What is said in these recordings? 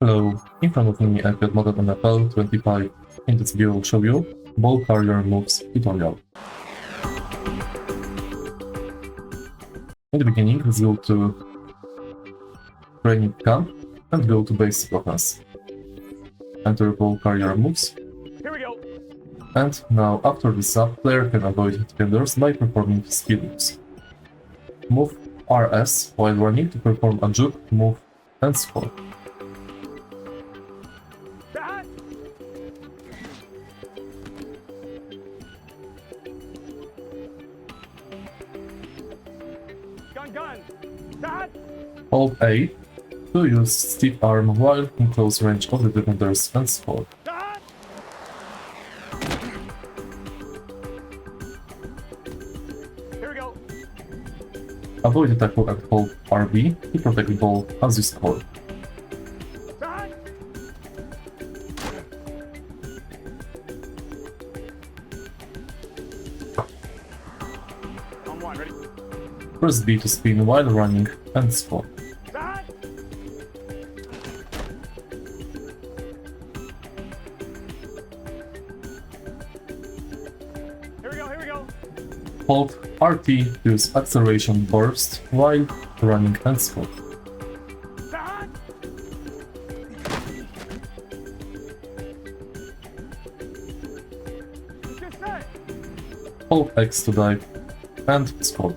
Hello, in front of me I've got Madden NFL 25. In this video I'll show you Ballcarrier Moves tutorial. In the beginning, let's go to training camp and go to basic offense. Enter Ballcarrier Moves. Here we go. And now after this up, player can avoid defenders by performing skill moves. Move RS while running to perform a juke, move, and score. That. Gun. That. Hold A to use stiff arm while in close range of the defenders and score. That. Here we go. Avoid the tackle and hold RB to protect the ball as you score. That. On one, ready? Press B to spin while running and score. That. Here we go. Hold RT to use acceleration burst while running and score. That. Just say. Hold X to dive and score.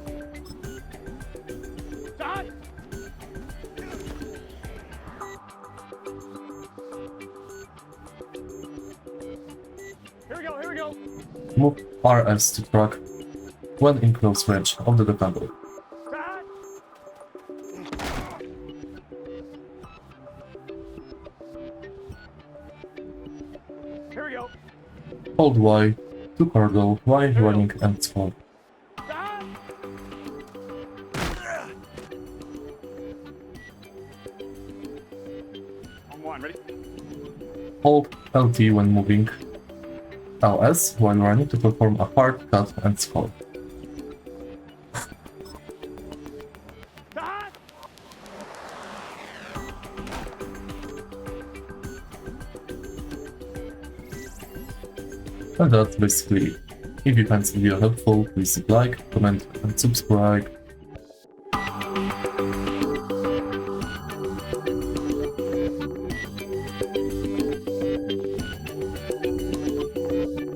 That. Here we go. Move RS to track when in close range of the defender. That. Here we go. Hold Y to hurdle while running and score. That. On one, ready? Hold LT when moving, LS while running to perform a hard cut and score. That. And that's basically it. If you find this video helpful, please like, comment and subscribe.